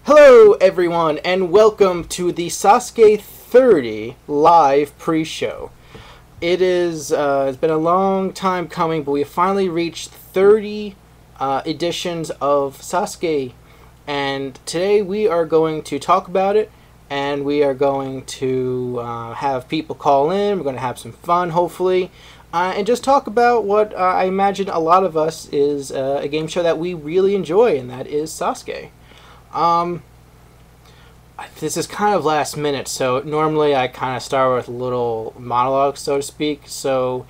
Hello everyone and welcome to the Sasuke 30 live pre-show. It's been a long time coming, but we have finally reached 30 editions of Sasuke, and today we are going to talk about it, and we are going to have people call in. We're going to have some fun, hopefully, and just talk about what I imagine a lot of us is a game show that we really enjoy, and that is Sasuke. This is kind of last minute, so normally I kind of start with a little monologue, so to speak, so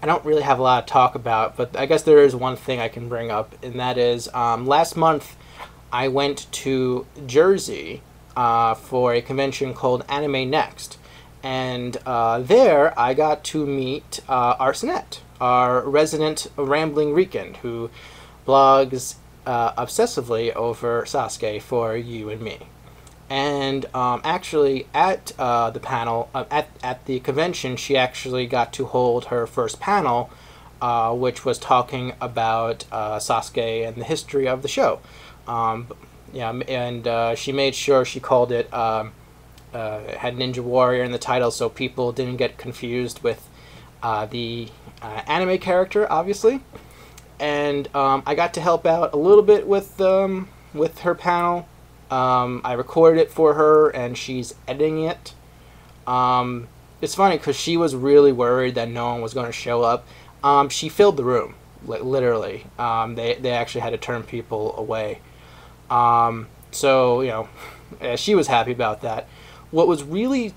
I don't really have a lot to talk about, but I guess there is one thing I can bring up, and that is last month I went to Jersey for a convention called Anime Next, and there I got to meet Arsenette, our resident rambling Rican, who blogs obsessively over Sasuke for you and me. And actually, at the panel, at the convention, she actually got to hold her first panel, which was talking about Sasuke and the history of the show. She made sure she called it, had Ninja Warrior in the title, so people didn't get confused with the anime character, obviously. And I got to help out a little bit with her panel. I recorded it for her, and she's editing it. It's funny because she was really worried that no one was going to show up. She filled the room, literally. They actually had to turn people away. So, you know, she was happy about that. What was really,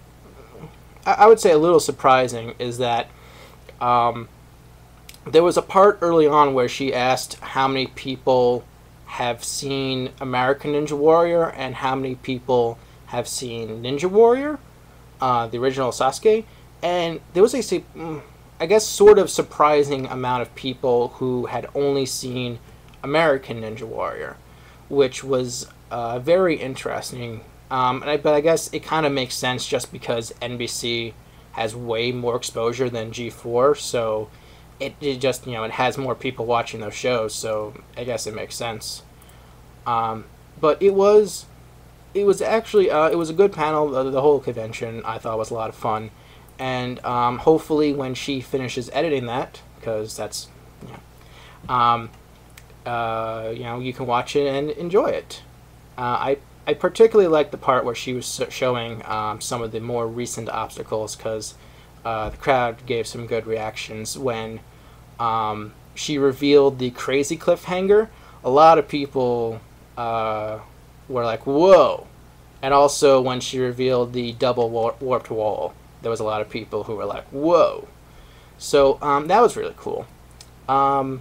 I would say, a little surprising is that there was a part early on where she asked how many people have seen American Ninja Warrior and how many people have seen Ninja Warrior, the original Sasuke, and there was a, I guess, sort of surprising amount of people who had only seen American Ninja Warrior, which was very interesting. But I guess it kind of makes sense just because NBC has way more exposure than G4, so it just, you know, it has more people watching those shows, so I guess it makes sense. But it was actually, it was a good panel. The whole convention I thought was a lot of fun, and hopefully when she finishes editing that, because that's, you know, you can watch it and enjoy it. I particularly liked the part where she was showing some of the more recent obstacles, because the crowd gave some good reactions when she revealed the crazy cliffhanger. A lot of people were like, whoa. And also when she revealed the double warped wall, there was a lot of people who were like, whoa. So that was really cool. Now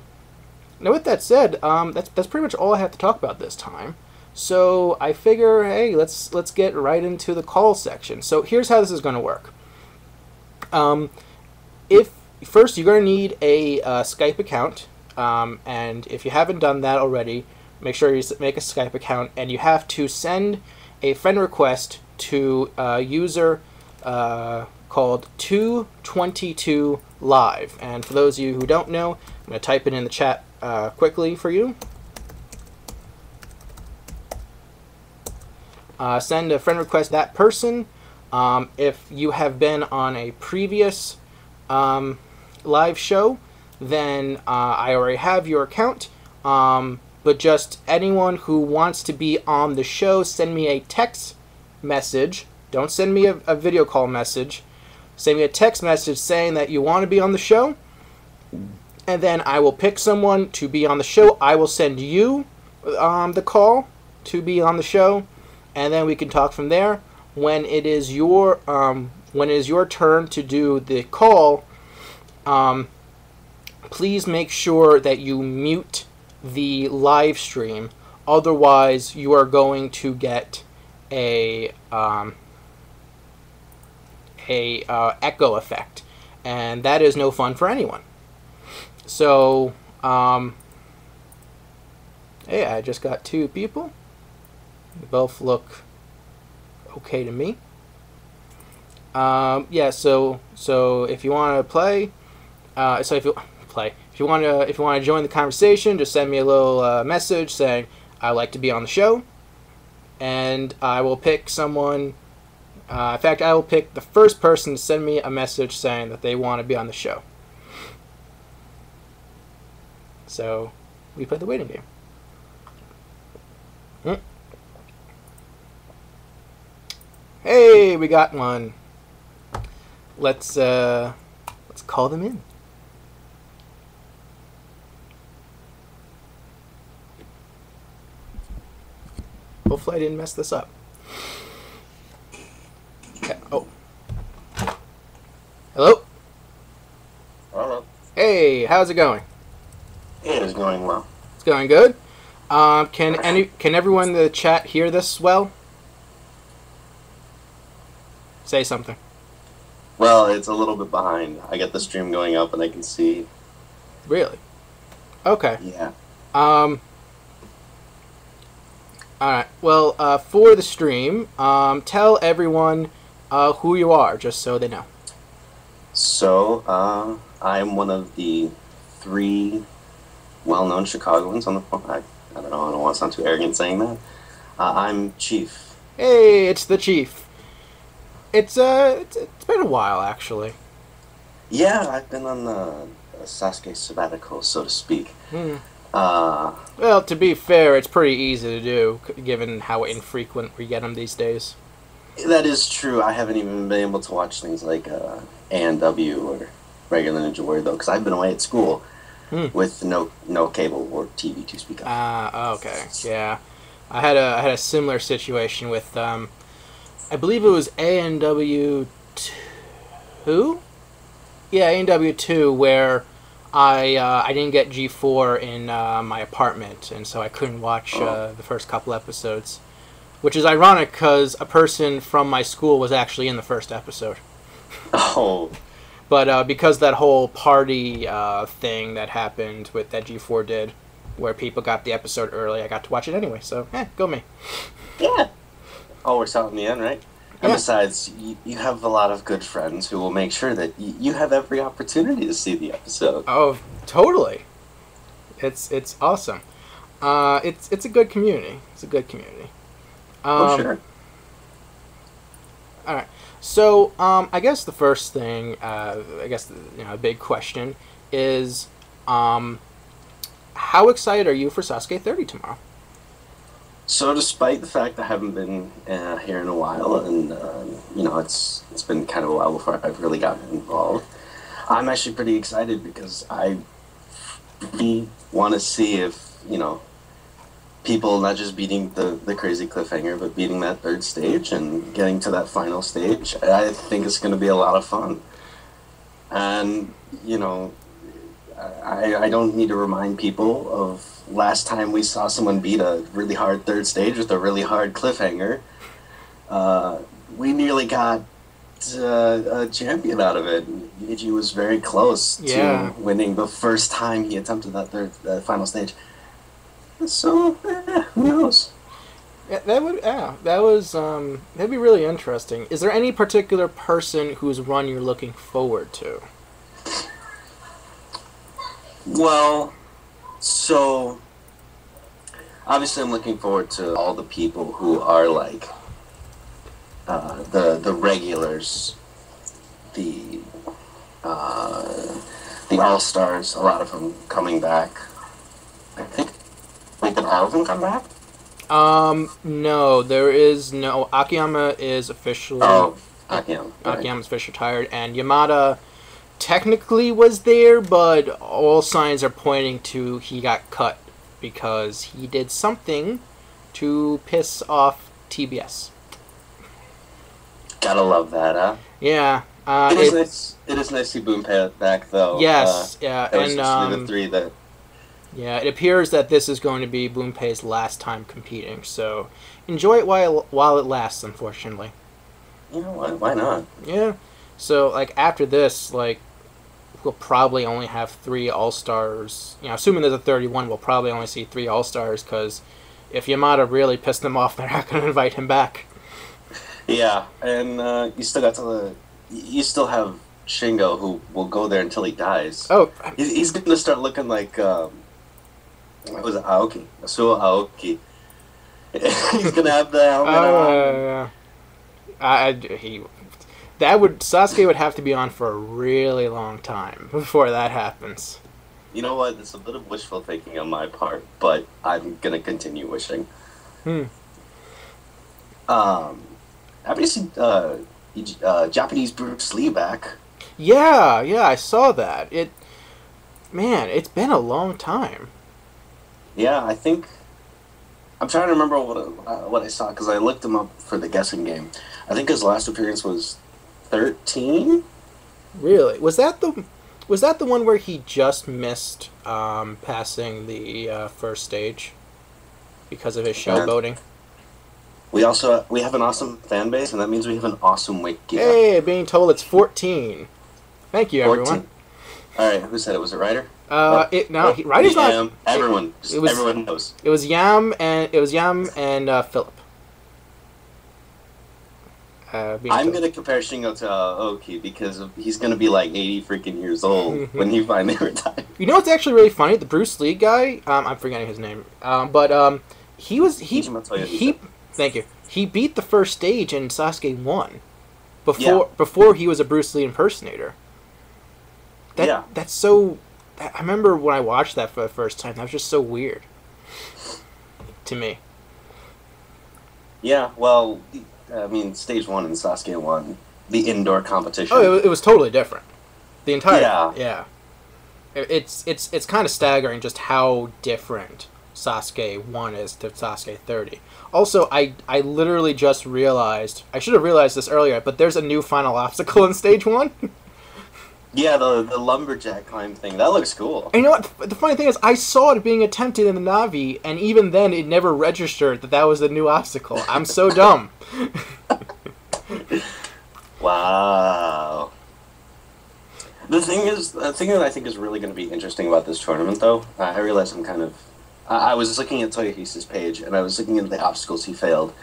with that said, that's pretty much all I have to talk about this time. So I figure, hey, let's get right into the call section. So here's how this is going to work. First, you're going to need a Skype account, and if you haven't done that already, make sure you make a Skype account, and you have to send a friend request to a user called 222 live. And for those of you who don't know, I'm going to type it in the chat quickly for you. Send a friend request to that person. If you have been on a previous live show, then I already have your account. But just anyone who wants to be on the show, send me a text message. Don't send me a video call message. Send me a text message saying that you want to be on the show, and then I will pick someone to be on the show. I will send you the call to be on the show, and then we can talk from there. When it is your turn to do the call, please make sure that you mute the live stream. Otherwise, you are going to get a echo effect, and that is no fun for anyone. So, hey, I just got two people. They both look okay to me. Yeah, so if you want to play, if you want to join the conversation, just send me a little message saying I'd like to be on the show, and I will pick someone. In fact, I will pick the first person to send me a message saying that they want to be on the show. So, we play the waiting game. Hey, we got one. Let's call them in. Hopefully I didn't mess this up. Okay. Oh. Hello? Hello. Hey, how's it going? It is going well. It's going good. Can everyone in the chat hear this well? Say something. Well, it's a little bit behind. I get the stream going up and I can see. Really? Okay. Yeah. Alright. Well, for the stream, tell everyone who you are, just so they know. So, I'm one of the 3 well-known Chicagoans on the phone. I don't know, I don't want to sound too arrogant saying that. I'm Chief. Hey, it's the Chief. It's been a while, actually. Yeah, I've been on the Sasuke sabbatical, so to speak. Well, to be fair, it's pretty easy to do, given how infrequent we get them these days. That is true. I haven't even been able to watch things like A&W or regular Ninja Warrior, though, because I've been away at school with no cable or TV to speak of. Okay, yeah. I had a similar situation with I believe it was A&W 2. Yeah, A&W 2, where I didn't get G4 in my apartment, and so I couldn't watch the first couple episodes, which is ironic because a person from my school was actually in the first episode. Oh. But because that whole party thing that happened with that G4 did, where people got the episode early, I got to watch it anyway. So, go me. Yeah. Oh, we're out in the end, right? And Yeah. besides, you have a lot of good friends who will make sure that you have every opportunity to see the episode. Oh, totally. It's awesome. It's a good community. It's a good community. Oh, sure. All right. So, I guess the first thing, a big question is, how excited are you for Sasuke 30 tomorrow? So, despite the fact I haven't been here in a while, and it's been kind of a while before I've really gotten involved, I'm actually pretty excited because I really want to see if people not just beating the crazy cliffhanger, but beating that 3rd stage and getting to that final stage. I think it's going to be a lot of fun, and I don't need to remind people of last time we saw someone beat a really hard 3rd stage with a really hard cliffhanger. We nearly got a champion out of it. Yuji was very close to winning the first time he attempted that final stage. So, who knows? Yeah, that'd be really interesting. Is there any particular person whose run you're looking forward to? Well, so obviously I'm looking forward to all the people who are like the regulars, the all-stars, a lot of them coming back. I think did all of them come back? No, there is no. Akiyama is officially. Oh, Akiyama. Akiyama's officially retired, and Yamada technically was there, but all signs are pointing to he got cut because he did something to piss off TBS. Gotta love that, huh? Yeah. It is nice to see Boonpei back, though. Yes, yeah, That was and just the 3 that. Yeah, it appears that this is going to be Boonpei's last time competing, so enjoy it while it lasts, unfortunately. You know what? Why not? Yeah. So, after this, we'll probably only have 3 All-Stars. Assuming there's a 31, we'll probably only see 3 All-Stars, because if Yamada really pissed them off, they're not going to invite him back. Yeah, and you still have Shingo, who will go there until he dies. Oh. He's going to start looking like... what was it? Aoki. Asuo Aoki. He's gonna have the helmet on. He that would Sasuke would have to be on for a really long time before that happens. You know what? It's a bit of wishful thinking on my part, but I'm gonna continue wishing. Hmm. Have you seen Japanese Bruce Lee back? Yeah, I saw that. Man, it's been a long time. Yeah, I think I'm trying to remember what I saw because I looked him up for the guessing game. I think his last appearance was 13. Really? Was that the one where he just missed passing the first stage because of his showboating? We have an awesome fan base, and that means we have an awesome wiki. Hey, being told it's 14. Thank you, 14. everyone. All right, who said it? Was it Ryder? Ryder's not. Everyone knows. It was Yam and Philip. I'm gonna compare Shingo to Oki because he's gonna be like 80 freaking years old when he finally retires. You know what's actually really funny? The Bruce Lee guy. I'm forgetting his name. He. Thank you. He beat the first stage and Sasuke won. Before he was a Bruce Lee impersonator. That's so. I remember when I watched that for the first time. That was just so weird to me. Yeah, well, I mean, stage 1 and Sasuke won the indoor competition. Oh, it was totally different. The entire yeah. It's kind of staggering just how different Sasuke 1 is to Sasuke 30. Also, I literally just realized, I should have realized this earlier, but there's a new final obstacle in stage 1. Yeah, the lumberjack climb thing. That looks cool. And you know what? The funny thing is, I saw it being attempted in the Navi, and even then it never registered that was the new obstacle. I'm so dumb. Wow. The thing that I think is really going to be interesting about this tournament, though, I realize I'm kind of... I was looking at Toyohisa's page, and I was looking at the obstacles he failed.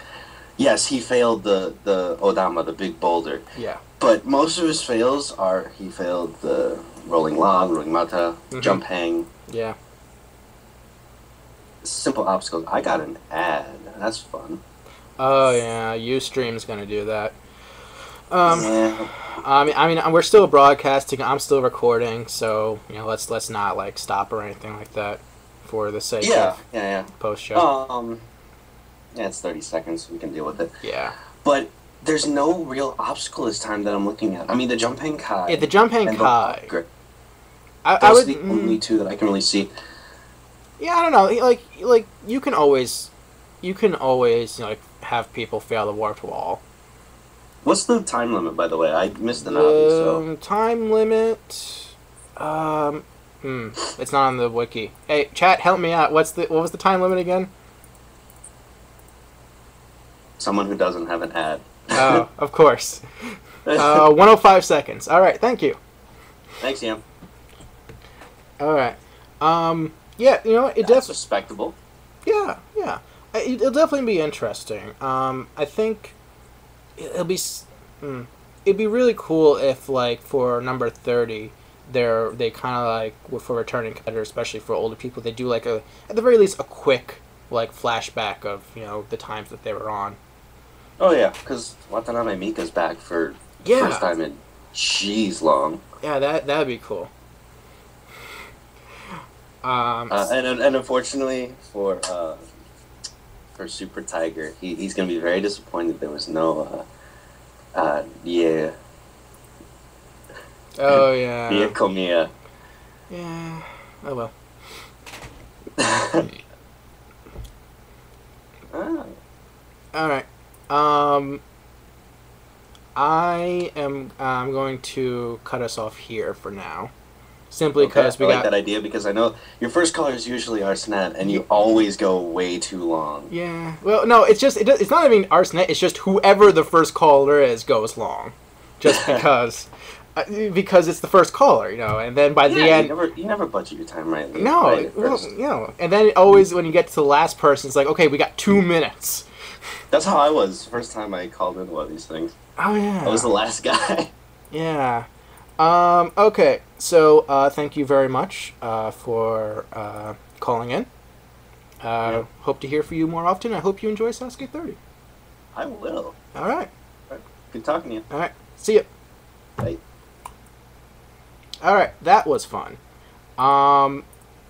Yes, he failed the Odama, the big boulder. Yeah. But most of his fails are, he failed the rolling log, rolling mata, jump hang. Yeah. Simple obstacles. I got an ad. That's fun. Oh, yeah. Ustream's going to do that. Yeah. I mean, we're still broadcasting. I'm still recording, so let's not stop or anything like that for the sake of post show. Yeah, it's 30 seconds. We can deal with it. Yeah. But there's no real obstacle this time that I'm looking at. I mean, the jump hang kai. Yeah, the jump hang kai. Those are the only two that I can really see. Yeah, I don't know. Like you can always have people fail the warped wall. What's the time limit, by the way? I missed the Navi, so... Time limit... it's not on the wiki. Hey, chat, help me out. What was the time limit again? Someone who doesn't have an ad. Oh, of course. 105 seconds. Alright, thank you. Thanks, Yam. Alright. Yeah, That's respectable. Yeah. It'll definitely be interesting. I think... It'd be really cool if for number 30 they kind of for returning competitors, especially for older people, they do at the very least a quick flashback of the times that they were on. Oh yeah, because Watanabe Mika's back for first time in jeez long. Yeah, that'd be cool. And unfortunately for Super Tiger, he's gonna be very disappointed there was no yeah. Oh yeah. Yeah, Komiya. Yeah. Oh well. All right. I'm going to cut us off here for now. Simply because I like that idea because I know your first caller is usually Arsenet, and you always go way too long. Yeah. Well, no, it's just it's not even Arsenet. It's just whoever the first caller is goes long, just because it's the first caller, and then by the end you never budget your time right. No, well, and then always when you get to the last person, it's like, okay, we got 2 minutes. That's how I was first time I called in one of these things. Oh yeah. I was the last guy. Yeah. Okay, so thank you very much for calling in. Yeah. Hope to hear from you more often. I hope you enjoy Sasuke 30. I will. All right. Good talking to you. All right. See ya. Bye. All right. That was fun.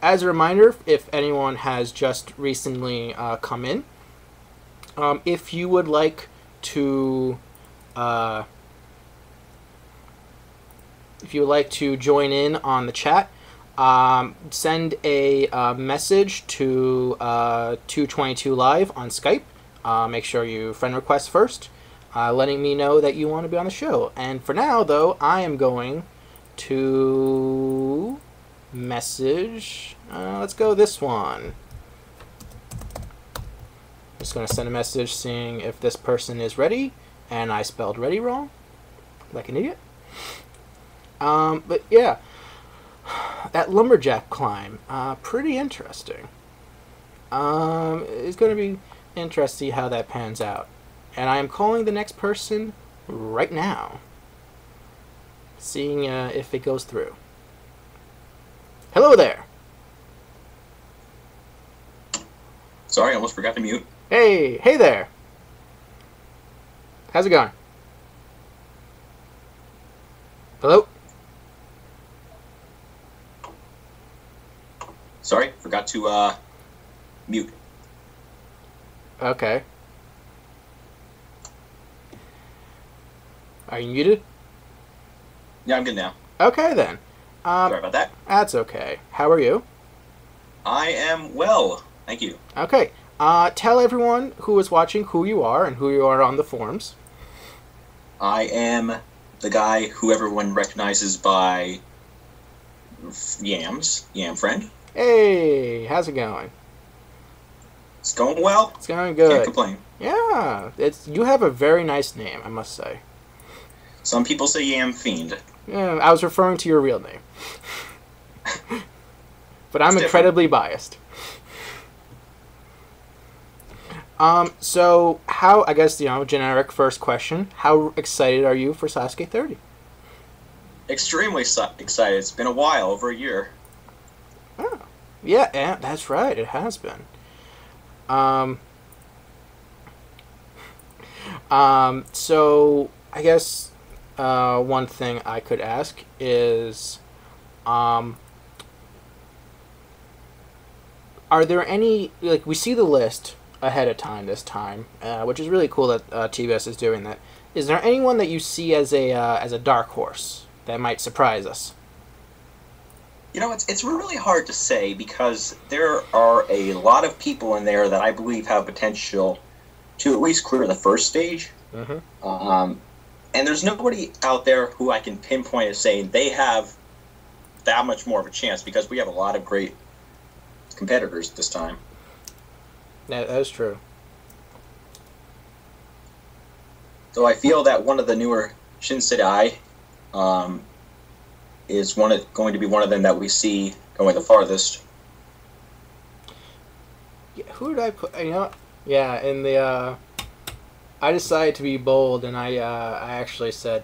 As a reminder, if anyone has just recently come in, if you would like to join in on the chat, send a message to 222 Live on Skype. Make sure you friend request first, letting me know that you want to be on the show. And for now, though, I am going to message. Let's go this one. Just going to send a message seeing if this person is ready, and I spelled ready wrong, like an idiot. But yeah, that lumberjack climb, pretty interesting. It's going to be interesting to see how that pans out. And I am calling the next person right now, seeing if it goes through. Hello there. Sorry, I almost forgot to mute. Hey there. How's it going? Hello? Sorry, forgot to mute. Okay. Are you muted? Yeah, I'm good now. Okay then. Sorry about that. That's okay. How are you? I am well, thank you. Okay. Tell everyone who is watching who you are and who you are on the forums. I am the guy who everyone recognizes by Yams, Yam Friend. Hey, how's it going? It's going well. It's going good. Can't complain. Yeah, you have a very nice name, I must say. Some people say Yam Fiend. Yeah, I was referring to your real name. But I'm It's incredibly biased. So how, I guess, generic first question, how excited are you for Sasuke 30? Extremely excited. It's been a while, over a year. Oh, yeah, that's right, it has been. So I guess one thing I could ask is, are there any, like, we see the list ahead of time this time, which is really cool that TBS is doing that. Is there anyone that you see as a dark horse that might surprise us? You know, it's really hard to say because there are a lot of people in there that I believe have potential to at least clear the first stage. Mm-hmm. And there's nobody out there who I can pinpoint as saying they have that much more of a chance because we have a lot of great competitors this time. Yeah, that is true. So I feel that one of the newer Shinsekai is going to be one of them that we see going the farthest. Yeah, who did I put? Yeah, in the I decided to be bold, and I actually said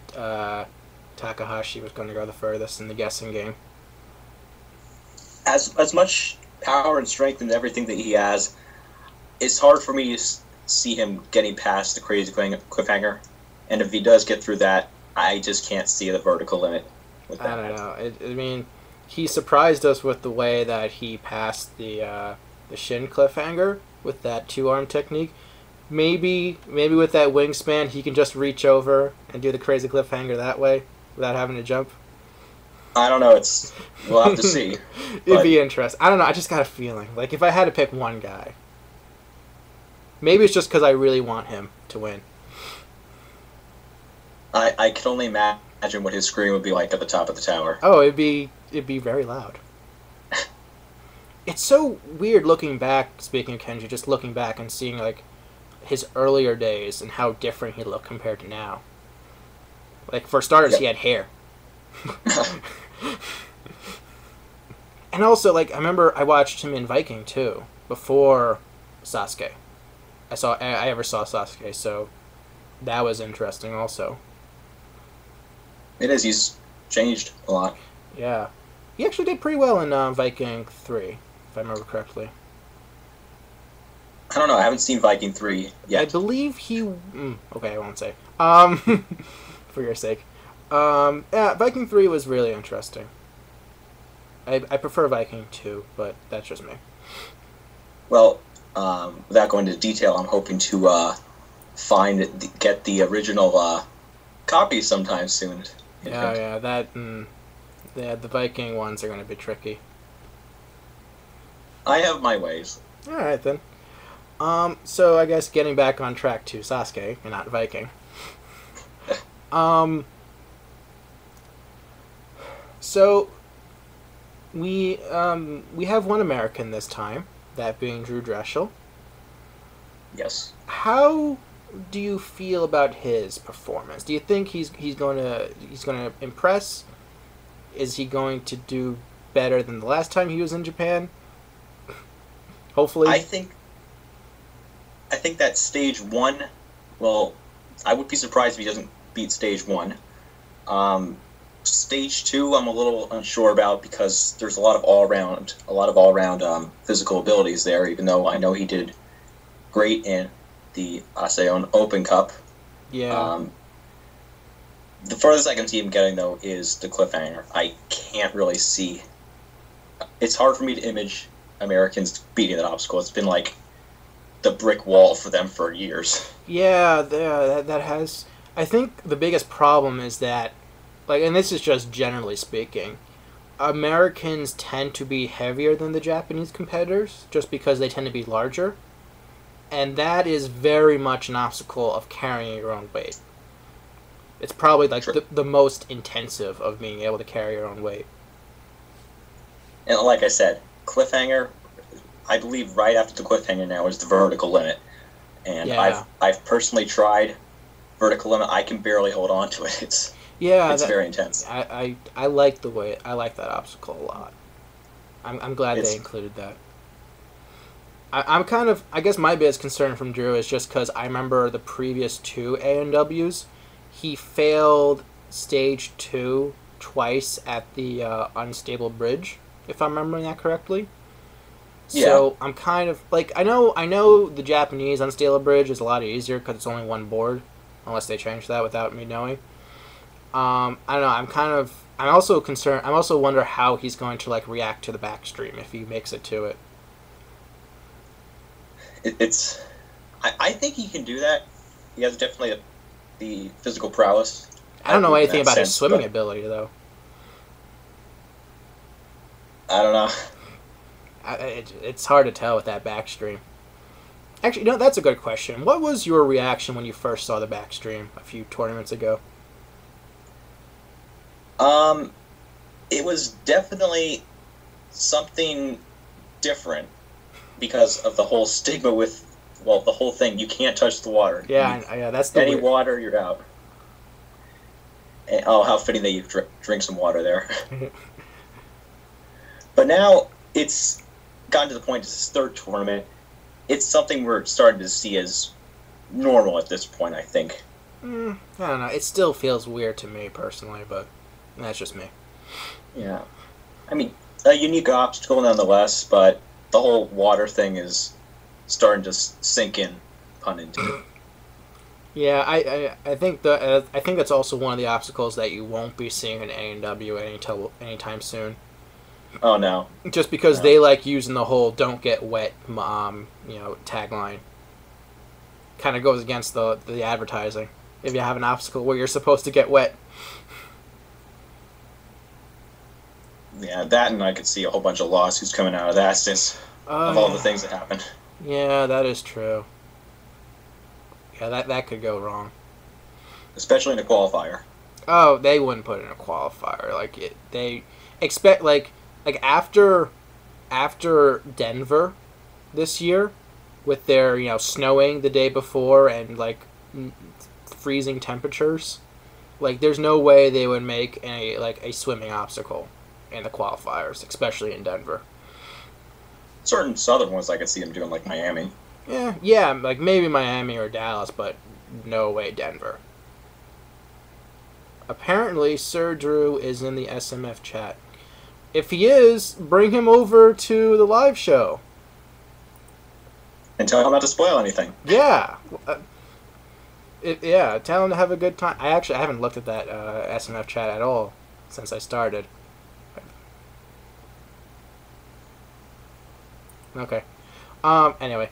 Takahashi was going to go the furthest in the guessing game. As much power and strength and everything that he has, it's hard for me to see him getting past the crazy cliffhanger. And if he does get through that, I just can't see the vertical limit with that. I don't know. I mean, he surprised us with the way that he passed the Shin cliffhanger with that 2-arm technique. Maybe with that wingspan, he can just reach over and do the crazy cliffhanger that way without having to jump. I don't know. We'll have to see. It'd be interesting. I don't know. I just got a feeling. Like, if I had to pick one guy, maybe it's just because I really want him to win. I can only imagine what his scream would be like at the top of the tower. Oh, it'd be very loud. It's so weird looking back, speaking of Kenji, just looking back and seeing, like, his earlier days and how different he looked compared to now. Like, for starters, He had hair. And also, like, I remember I watched him in Viking, too, before Sasuke. I ever saw Sasuke, so that was interesting also. It is. He's changed a lot. Yeah. He actually did pretty well in Viking 3, if I remember correctly. I don't know. I haven't seen Viking 3 I yet. believe he. Okay, I won't say. For your sake. Yeah, Viking 3 was really interesting. I prefer Viking 2, but that's just me. Well, without going into detail, I'm hoping to get the original copy sometime soon. Yeah, the Viking ones are going to be tricky. I have my ways. All right then. So I guess getting back on track to Sasuke and not Viking. So we have one American this time, that being Drew Dreshel. Yes. How do you feel about his performance? Do you think he's going to impress? Is he going to do better than the last time he was in Japan? Hopefully. I think that stage 1. Well, I would be surprised if he doesn't beat stage 1. Stage 2, I'm a little unsure about because there's a lot of all around physical abilities there. Even though I know he did great in the ASEAN Open Cup. Yeah. The furthest I can see him getting though is the cliffhanger. I can't really see. It's hard for me to image Americans beating that obstacle. It's been like the brick wall for them for years. Yeah, that has. I think the biggest problem is that, like, and this is just generally speaking, Americans tend to be heavier than the Japanese competitors just because they tend to be larger, and that is very much an obstacle of carrying your own weight. It's probably like the most intensive of being able to carry your own weight. And like I said, cliffhanger, I believe right after the cliffhanger now is the vertical limit. And yeah. I've personally tried vertical limit. I can barely hold on to it. It's very intense. I like I like that obstacle a lot. I'm glad they included that. I'm kind of, I guess my biggest concern from Drew is just because I remember the previous 2 ANWs, he failed stage 2 twice at the unstable bridge, if I'm remembering that correctly. Yeah. So I'm kind of like, I know the Japanese unstable bridge is a lot easier because it's only one board, unless they change that without me knowing. I don't know. I'm also concerned. I also wonder how he's going to like react to the backstream if he makes it to it. I think he can do that. He has definitely the physical prowess. I don't know anything about his swimming ability though. I don't know. It's hard to tell with that backstream. Actually, that's a good question. What was your reaction when you first saw the backstream a few tournaments ago? It was definitely something different because of the whole stigma with, well, the whole thing. You can't touch the water. Yeah, that's the water, you're out. And, how fitting that you drink some water there. But now it's gotten to the point, it's his 3rd tournament. It's something we're starting to see as normal at this point, I think. I don't know. It still feels weird to me personally, but that's just me. Yeah. I mean, a unique obstacle nonetheless, but the whole water thing is starting to sink in, pun intended. Yeah, I think that's also one of the obstacles that you won't be seeing in A&W anytime soon. Oh no! Just because they like using the whole "don't get wet" tagline. Kind of goes against the advertising. If you have an obstacle where you're supposed to get wet. Yeah, that, and I could see a whole bunch of lawsuits coming out of that since of all the things that happened. Yeah, that is true. Yeah, that could go wrong. Especially in a qualifier. Oh, they wouldn't put it in a qualifier. They expect like after Denver this year, with their snowing the day before and like freezing temperatures, like there's no way they would make a swimming obstacle in the qualifiers, especially in Denver. Certain southern ones I could see them doing, like Miami. Yeah, like maybe Miami or Dallas, but no way Denver. Apparently, Sir Drew is in the SMF chat. If he is, bring him over to the live show. And tell him not to spoil anything. Yeah. Yeah, tell him to have a good time. I haven't looked at that SMF chat at all since I started. Okay. Anyway.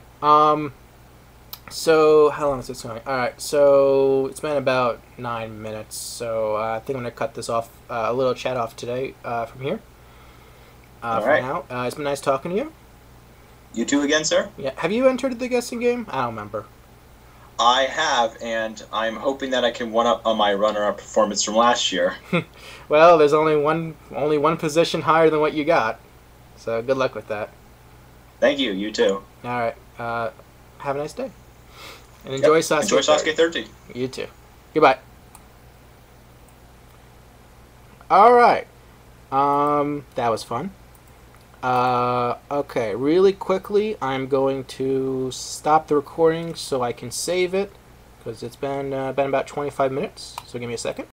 So, how long is this going? Alright, so it's been about 9 minutes, so I think I'm going to cut this off, a little chat off today from here. For right. now. It's been nice talking to you. You too again, sir? Yeah. Have you entered the guessing game? I don't remember. I have, and I'm hoping that I can one-up on my runner-up performance from last year. Well, there's only one position higher than what you got, so good luck with that. Thank you. You too. Alright, have a nice day. And enjoy Sasuke. Enjoy Sasuke 30. You too. Goodbye. Alright. That was fun. Okay, really quickly, I'm going to stop the recording so I can save it, because it's been about 25 minutes, so give me a second.